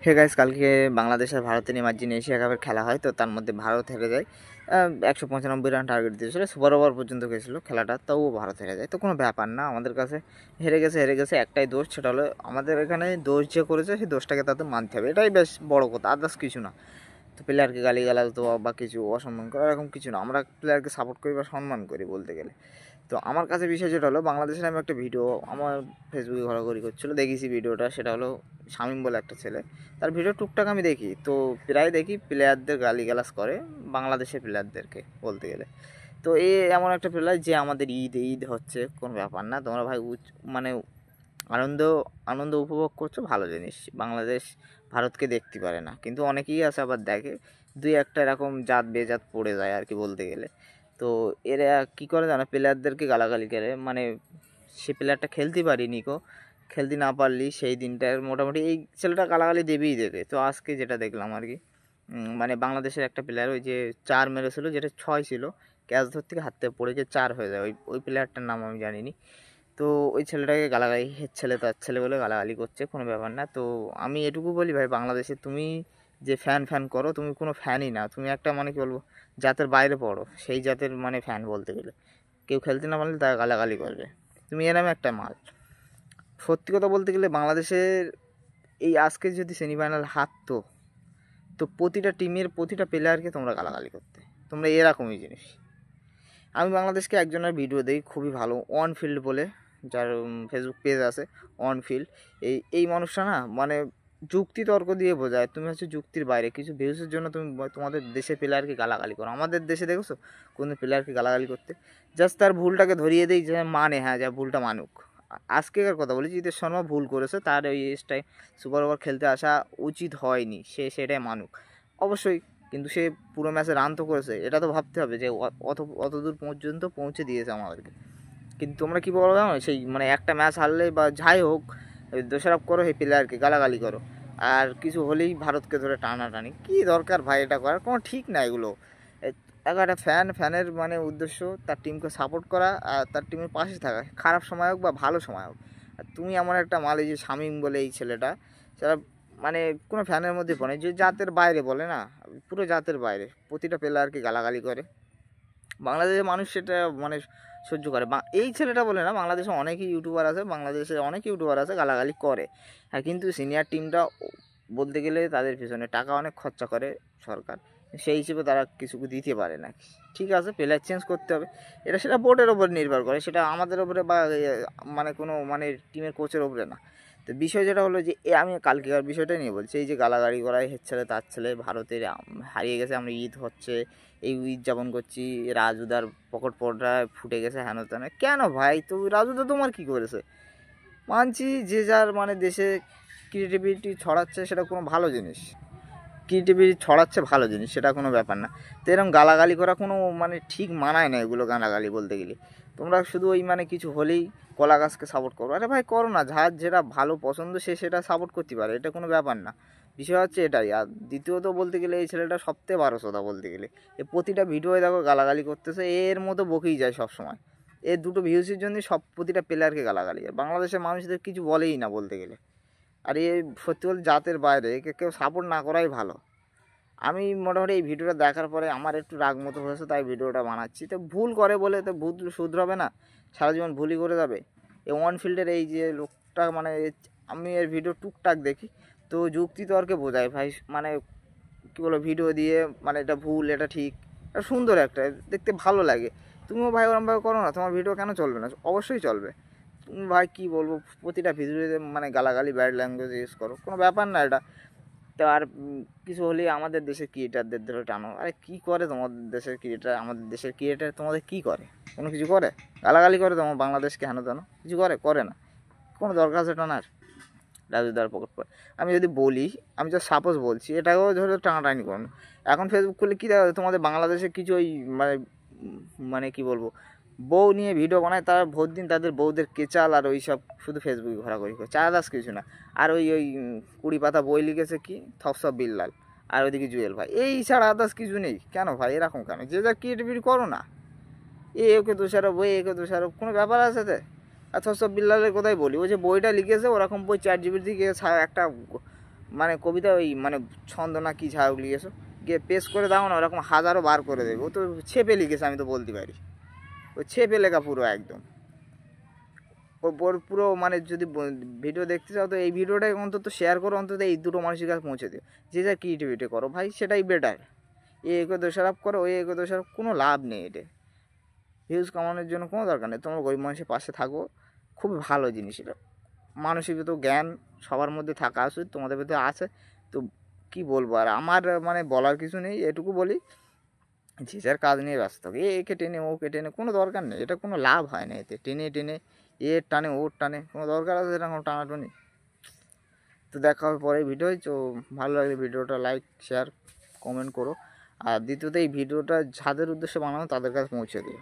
Hey guys, কালকে বাংলাদেশ আর ভারতের emerging Asia কাপের খেলা হয়। তো তার মধ্যে ভারত হেরে যায়। 195 রান টার্গেট দিয়েছিল, সুপার ওভার পর্যন্ত গেছিলো খেলাটা, তাও ভারত হেরে যায়। তো কোনো ব্যাপার না, আমাদের কাছে হেরে গেছে একটাই দোষ, সেটা হলো আমাদের এখানে দোষ যে করেছে সেই দোষটাকে তাদের মানতে হবে, এটাই বেশ বড় কথা, আদার্স কিছু না। তো প্লেয়ারকে গালিগালাজ দেওয়া বা কিছু অসম্মান করা এরকম কিছু না, আমরা প্লেয়ারকে সাপোর্ট করি বা সম্মান করি বলতে গেলে। তো আমার কাছে বিষয় যেটা হলো, বাংলাদেশের আমি একটা ভিডিও আমার ফেসবুকে ঘোরাঘুরি করছিলো, দেখেছি ভিডিওটা। সেটা হলো শামীম বলে একটা ছেলে, তার ভিডিও টুকটাক আমি দেখি। তো প্রায় দেখি প্লেয়ারদের গালিগালাজ করে, বাংলাদেশের প্লেয়ারদেরকে বলতে গেলে। তো এমন একটা প্লেয়ার যে আমাদের ঈদ ঈদ হচ্ছে, কোনো ব্যাপার না, তোমরা ভাই মানে আনন্দ আনন্দ উপভোগ করছো, ভালো জিনিস। বাংলাদেশ ভারতকে দেখতে পারে না, কিন্তু অনেকেই আছে আবার দেখে, দুই একটা এরকম জাত বেজাত পড়ে যায় আর কি বলতে গেলে। তো এরা কী করে জানো, প্লেয়ারদেরকে গালাগালি করে, মানে সে প্লেয়ারটা খেলতে পারিনি কো, খেলতে না পারলি সেই দিনটার মোটামুটি এই ছেলেটা গালাগালি দেবেই দেবে। তো আজকে যেটা দেখলাম আর কি, মানে বাংলাদেশের একটা প্লেয়ার ওই যে 4 মেরেছিল, যেটা 6 ছিল, ক্যাচ ধর থেকে হাত থেকে পড়ে যে 4 হয়ে যায়, ওই ওই প্লেয়ারটার নাম আমি জানিনি। তো ওই ছেলেটাকে গালাগালি, ছেলে তার ছেলে বলে গালাগালি করছে, কোনো ব্যাপার না। তো আমি এটুকু বলি ভাই, বাংলাদেশে তুমি যে ফ্যান ফ্যান করো, তুমি কোনো ফ্যানই না, তুমি একটা মানে কী বলবো, জাতের বাইরে পড়ো, সেই জাতের মানে ফ্যান বলতে গেলে। কেউ খেলতে না পারলে তারা গালাগালি করবে, তুমি এরম একটা মাল। সত্যি কথা বলতে গেলে বাংলাদেশের এই আজকে যদি সেমিফাইনাল হারতো, তো প্রতিটা টিমের প্রতিটা প্লেয়ারকে তোমরা গালাগালি করতে, তোমরা এরকমই জিনিস। আমি বাংলাদেশকে একজনের ভিডিও দেখি খুবই ভালো, অন ফিল্ড বলে, যার ফেসবুক পেজ আছে, অন ফিল্ড। এই মানুষটা না মানে যুক্তি তর্ক দিয়ে বোঝায়, তুমি হচ্ছে যুক্তির বাইরে কিছু ভিউসের জন্য তুমি তোমাদের দেশের প্লেয়ারকে গালাগালি করো। আমাদের দেশে দেখেছো কোনো প্লেয়ারকে গালাগালি করতে? জাস্ট তার ভুলটাকে ধরিয়ে দেই, যে মানে হ্যাঁ যা ভুলটা মানুক। আজকেকার কথা বলি, জিতেশ শর্মা ভুল করেছে, তার ওই এজটাই সুপার ওভার খেলতে আসা উচিত হয়নি, সে সেটাই মানুক অবশ্যই। কিন্তু সে পুরো ম্যাচে রান তো করেছে, এটা তো ভাবতে হবে যে অত দূর পর্যন্ত পৌঁছে দিয়েছে আমাদেরকে। কিন্তু তোমরা কী বলো জানো, সেই মানে একটা ম্যাচ হারলে বা যাই হোক, দোষারোপ করো সেই প্লেয়ারকে, গালাগালি করো, আর কিছু হলেই ভারতকে ধরে টানাটানি। কী দরকার ভাই এটা করার? কোনো ঠিক না এগুলো। একটা ফ্যানের মানে উদ্দেশ্য তার টিমকে সাপোর্ট করা আর তার টিমের পাশে থাকা, খারাপ সময় হোক বা ভালো সময় হোক। আর তুমি এমন একটা মাল, এই যে শামীম বলে এই ছেলেটা, সেটা মানে কোনো ফ্যানের মধ্যে পড়ে, যে জাতের বাইরে বলে না, পুরো জাতের বাইরে প্রতিটা প্লেয়ারকে গালাগালি করে। বাংলাদেশের মানুষ সেটা মানে সহ্য করে। এই ছেলেটা বলে না, বাংলাদেশে অনেকই ইউটিউবার আছে, বাংলাদেশে অনেক ইউটিউবার আছে গালাগালি করে। হ্যাঁ, কিন্তু সিনিয়র টিমটা বলতে গেলে তাদের পিছনে টাকা অনেক খরচা করে সরকার, সেই হিসেবে তারা কিছু দিতে পারে না। ঠিক আছে, প্লেয়ার চেঞ্জ করতে হবে, এটা সেটা বোর্ডের ওপর নির্ভর করে, সেটা আমাদের ওপরে বা মানে কোনো মানে টিমের কোচের ওপরে না। তো বিষয় যেটা হলো যে আমি কালকের বিষয়টা নিয়ে বলছি, এই যে গালাগালি করাই ছেলে তার ছেলে, ভারতের হারিয়ে গেছে, আমরা ঈদ হচ্ছে এই উদযাপন করছি, রাজুদার পকেট পড়া ফুটে গেছে, হেন তেন। কেন ভাই, তো রাজুদা তোমার কি করেছে? মানছি যে যার মানে দেশে ক্রিয়েটিভিটি ছড়াচ্ছে, সেটা কোনো ভালো জিনিস, ক্রিয়েটিভিটি ছড়াচ্ছে ভালো জিনিস, সেটা কোনো ব্যাপার না। তো এরকম গালাগালি করা কোনো মানে ঠিক মানায় না, এগুলো গালাগালি বলতে গেলে। তোমরা শুধু ওই মানে কিছু হলেই কলা গাছকে সাপোর্ট করো, আরে ভাই করো না, যার যেটা ভালো পছন্দ সে সেটা সাপোর্ট করতে পারে, এটা কোনো ব্যাপার না। বিষয় হচ্ছে এটাই। আর দ্বিতীয়ত বলতে গেলে, এই ছেলেটা সবথেকে বারোসোদা বলতে গেলে, এ প্রতিটা ভিডিওয় দেখো গালাগালি করতেছে, এর মতো বকেই যায় সব সময়। এর দুটো ভিউসের জন্যই সব প্রতিটা প্লেয়ারকে গালাগালি, আর বাংলাদেশের মানুষদের কিছু বলেই না বলতে গেলে। আর এই সত্যি বলতে জাতের বাইরে, একে কেউ সাপোর্ট না করাই ভালো। আমি মোটামুটি এই ভিডিওটা দেখার পরে আমার একটু রাগ মতো হয়েছে, তাই ভিডিওটা বানাচ্ছি। তো ভুল করে বলে তো ভুল শুধরাবে না, সারা জীবন ভুলই করে যাবে। এই ওয়ান ফিল্ডের এই যে লোকটা মানে, আমি এর ভিডিও টুকটাক দেখি, তো যুক্তি তর্কে বোঝায় ভাই, মানে কী বলো, ভিডিও দিয়ে মানে এটা ভুল এটা ঠিক, এটা সুন্দর একটা দেখতে ভালো লাগে। তুমিও ভাই ওরমভাবে করো না, তোমার ভিডিও কেন চলবে না? অবশ্যই চলবে। তুমি ভাই কী বলবো, প্রতিটা ভিডিওতে মানে গালাগালি ব্যাড ল্যাঙ্গুয়েজ ইউজ করো, কোনো ব্যাপার না এটা। তো আর কিছু হলেই আমাদের দেশের ক্রিয়েটারদের ধরে টানো, আরে কী করে তোমাদের দেশের ক্রিয়েটার? আমাদের দেশের ক্রিয়েটার তোমাদের কী করে? কোনো কিছু করে? গালাগালি করে তোমার বাংলাদেশকে হেন তেন, কিছু করে? করে না। কোনো দরকার আছে টানার? রাজুদার পকেট পড়ে, আমি যদি বলি, আমি তো সাপোজ বলছি, এটাকেও ধরে টানাটানি করুন। এখন ফেসবুক খুলে কী দেখা যায়, তোমাদের বাংলাদেশে কিছু ওই মানে মানে কী বলবো, বউ নিয়ে ভিডিও বানায়, তারা ভোট দিন তাদের বউদের কেচাল আর ওই সব শুধু ফেসবুকে ঘোরাঘুরি করে, চাঁদাস কিছু না। আর ওই ওই 20 পাতা বই লিখেছে কি থপস অফ বিল্লাল, আর ওইদিকে জুয়েল ভাই, এই ছাড়া আদার্স কিছু নেই। কেন ভাই এরকম কেন? যে যা ক্রিয়েটিভিটি করো না, ওকে দোষারোপ, একে দোষারোপ, কোনো ব্যাপার আছে তো? আর থপস অফ বিল্লালের কোথায় বলি, ও যে বইটা লিখেছে, ওরকম বই 4 GB থেকে একটা মানে কবিতা ওই মানে ছন্দ না কি ঝাড়ক লিখেছো, গিয়ে পেশ করে দাও না, ওরকম হাজারো বার করে দেবে। ও তো ছেপে লিখেছে, আমি তো বলতে পারি ও ছেপে লেখা পুরো একদম। ওর পুরো মানে যদি ভিডিও দেখতে চাও তো এই ভিডিওটাই অন্তত শেয়ার করো, অন্তত এই দুটো মানুষের কাছে পৌঁছে দিও। যে যা ক্রিয়েটিভিটি করো ভাই, সেটাই বেটার। একে দোষারোপ করো, একে দোষারোপ, কোনো লাভ নেই। এটা ভিউজ কামানোর জন্য কোনো দরকার নেই। তোমরা গরিব মানুষের পাশে থাকো, খুবই ভালো জিনিস এটা। মানসিক তো জ্ঞান সবার মধ্যে থাকা উচিত, তোমাদের ভিতরে আছে। তো কি বলবো আর, আমার মানে বলার কিছু নেই, এটুকু বলি যে যার কাজ নিয়ে ব্যস্ত থাকে। একে টেনে ওকে টেনে কোনো দরকার নেই, এটা কোনো লাভ হয় না। এতে টেনে টেনে এর টানে ওর টানে কোনো দরকার আছে এটা, কোনো টানাটুনি। তো দেখা হবে পরে ভিডিও। তো ভালো লাগলে ভিডিওটা লাইক শেয়ার কমেন্ট করো। আর দ্বিতীয়ত এই ভিডিওটা যাদের উদ্দেশ্যে বানানো তাদের কাছে পৌঁছে দিও।